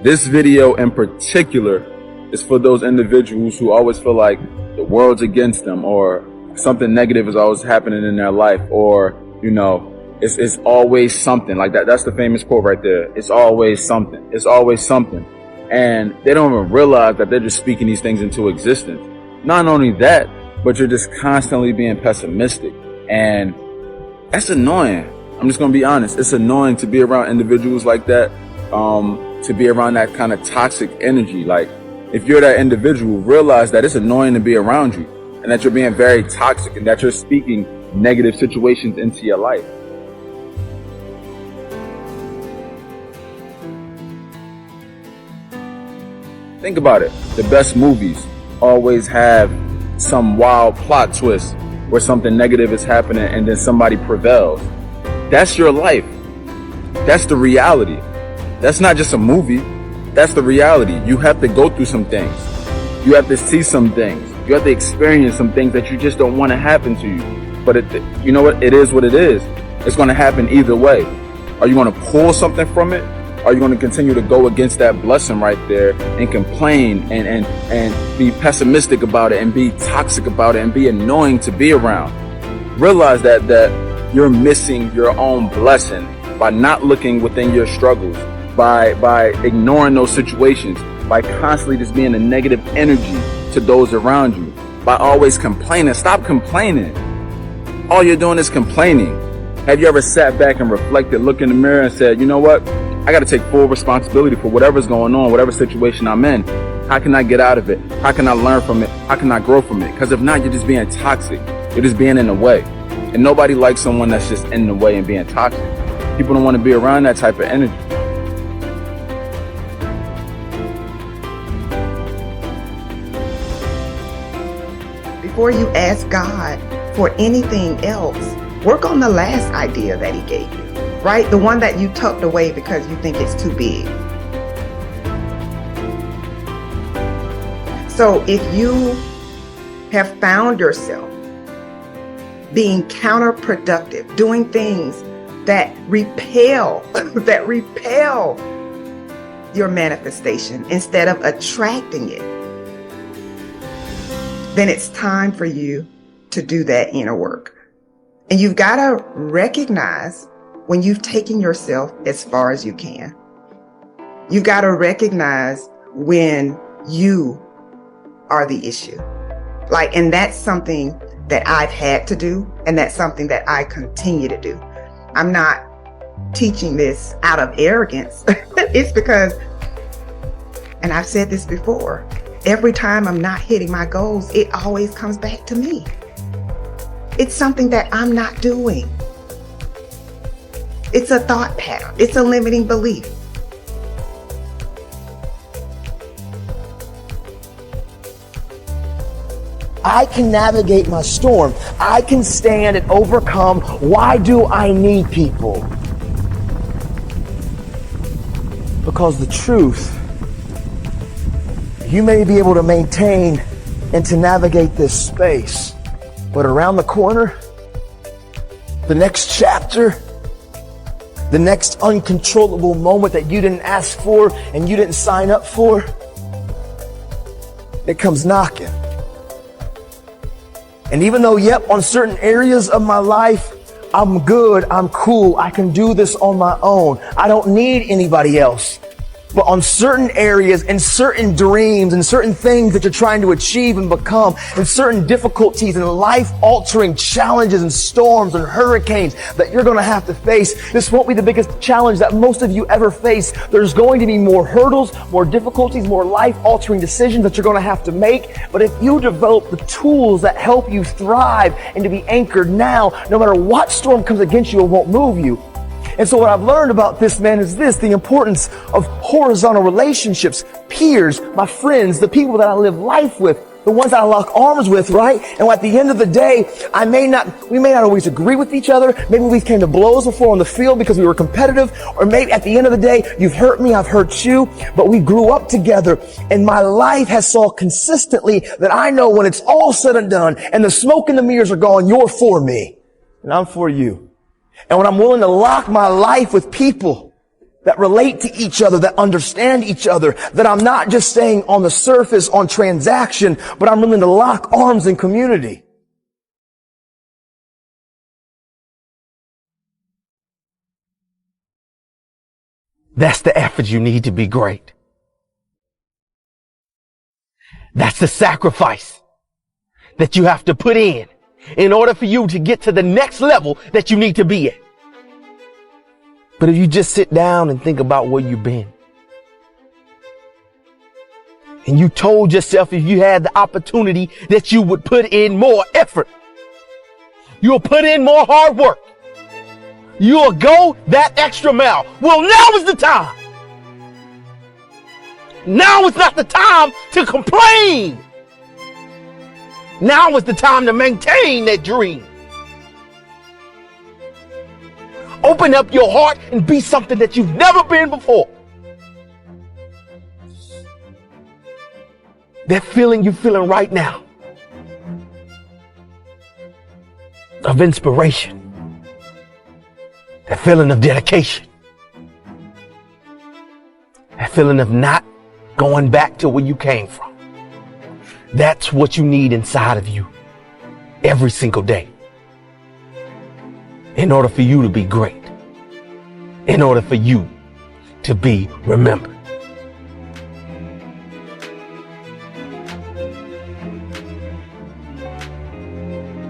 This video in particular is for those individuals who always feel like the world's against them, or something negative is always happening in their life, or, you know, it's always something like that. That's the famous quote right there. It's always something. It's always something. And they don't even realize that they're just speaking these things into existence. Not only that, but you're just constantly being pessimistic. And that's annoying. I'm just going to be honest. It's annoying to be around individuals like that, to be around that kind of toxic energy. Like, if you're that individual, realize that it's annoying to be around you, and that you're being very toxic, and that you're speaking negative situations into your life. Think about it. The best movies always have some wild plot twist where something negative is happening and then somebody prevails. That's your life. That's the reality. That's not just a movie. That's the reality. You have to go through some things. You have to see some things. You have to experience some things that you just don't want to happen to you. But you know what? It is what it is. It's going to happen either way. Are you going to pull something from it? Are you going to continue to go against that blessing right there and complain and be pessimistic about it and be toxic about it and be annoying to be around? Realize that you're missing your own blessing by not looking within your struggles, by ignoring those situations, by constantly just being a negative energy to those around you, by always complaining. Stop complaining. All you're doing is complaining. Have you ever sat back and reflected, looked in the mirror and said, you know what? I got to take full responsibility for whatever's going on, whatever situation I'm in. How can I get out of it? How can I learn from it? How can I grow from it? Because if not, you're just being toxic. You're just being in the way. And nobody likes someone that's just in the way and being toxic. People don't want to be around that type of energy. Before you ask God for anything else, work on the last idea that He gave you. Right? The one that you tucked away because you think it's too big. So if you have found yourself being counterproductive, doing things that repel, your manifestation instead of attracting it, then it's time for you to do that inner work. And you've got to recognize when you've taken yourself as far as you can. You've got to recognize when you are the issue. And that's something that I've had to do, and that's something that I continue to do. I'm not teaching this out of arrogance. It's because, and I've said this before, every time I'm not hitting my goals, it always comes back to me. It's something that I'm not doing. It's a thought pattern. It's a limiting belief. I can navigate my storm. I can stand and overcome. Why do I need people? Because the truth, you may be able to maintain and to navigate this space, but around the corner, the next chapter, the next uncontrollable moment that you didn't ask for and you didn't sign up for, it comes knocking. And even though, yep, on certain areas of my life, I'm good, I'm cool, I can do this on my own, I don't need anybody else. But on certain areas and certain dreams and certain things that you're trying to achieve and become, and certain difficulties and life-altering challenges and storms and hurricanes that you're going to have to face, this won't be the biggest challenge that most of you ever face. There's going to be more hurdles, more difficulties, more life-altering decisions that you're going to have to make. But if you develop the tools that help you thrive and to be anchored now, no matter what storm comes against you, it won't move you. And so what I've learned about this, man, is this: the importance of horizontal relationships, peers, my friends, the people that I live life with, the ones that I lock arms with, right? And at the end of the day, we may not always agree with each other. Maybe we came to blows before on the field because we were competitive, or maybe at the end of the day, you've hurt me, I've hurt you, but we grew up together, and my life has saw consistently that I know when it's all said and done and the smoke and the mirrors are gone, you're for me and I'm for you. And when I'm willing to lock my life with people that relate to each other, that understand each other, that I'm not just staying on the surface on transaction, but I'm willing to lock arms in community. That's the effort you need to be great. That's the sacrifice that you have to put in order for you to get to the next level that you need to be at. But if you just sit down and think about where you've been, and you told yourself if you had the opportunity that you would put in more effort, you'll put in more hard work, you'll go that extra mile. Well, now is the time. Now is not the time to complain. Now is the time to maintain that dream. Open up your heart and be something that you've never been before. That feeling you're feeling right now of inspiration, that feeling of dedication, that feeling of not going back to where you came from. That's what you need inside of you every single day in order for you to be great, in order for you to be remembered.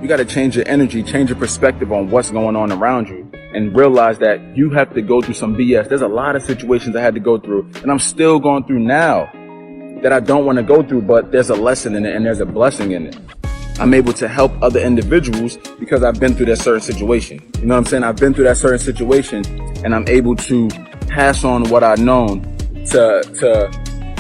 You got to change your energy, change your perspective on what's going on around you, and realize that you have to go through some BS. There's a lot of situations I had to go through, and I'm still going through now that I don't want to go through, but there's a lesson in it and there's a blessing in it. I'm able to help other individuals because I've been through that certain situation. You know what I'm saying? I've been through that certain situation, and I'm able to pass on what I've known to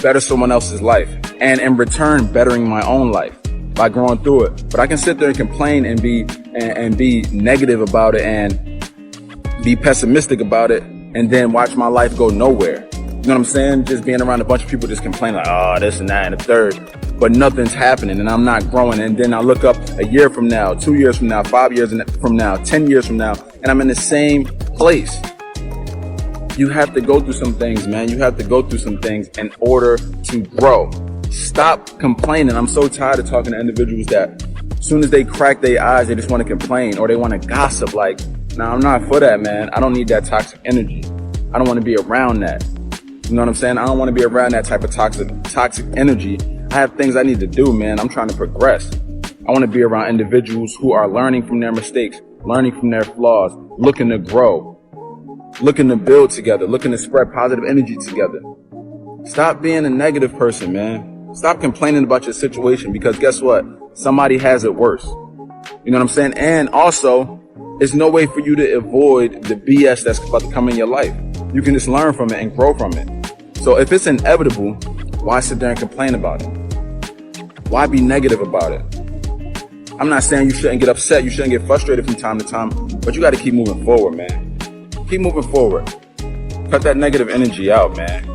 better someone else's life, and in return bettering my own life by growing through it. But I can sit there and complain and be negative about it and be pessimistic about it, and then watch my life go nowhere. You know what I'm saying? Just being around a bunch of people just complaining like, oh, this and that and the third, but nothing's happening and I'm not growing. And then I look up a year from now, 2 years from now, 5 years from now, 10 years from now, and I'm in the same place. You have to go through some things, man. You have to go through some things in order to grow. Stop complaining. I'm so tired of talking to individuals that as soon as they crack their eyes, they just want to complain or they want to gossip. Like, nah, I'm not for that, man. I don't need that toxic energy. I don't want to be around that. You know what I'm saying? I don't want to be around that type of toxic energy. I have things I need to do, man. I'm trying to progress. I want to be around individuals who are learning from their mistakes, learning from their flaws, looking to grow, looking to build together, looking to spread positive energy together. Stop being a negative person, man. Stop complaining about your situation, because guess what? Somebody has it worse. You know what I'm saying? And also, there's no way for you to avoid the BS that's about to come in your life. You can just learn from it and grow from it. So if it's inevitable, why sit there and complain about it? Why be negative about it? I'm not saying you shouldn't get upset, you shouldn't get frustrated from time to time, but you got to keep moving forward, man. Keep moving forward. Cut that negative energy out, man.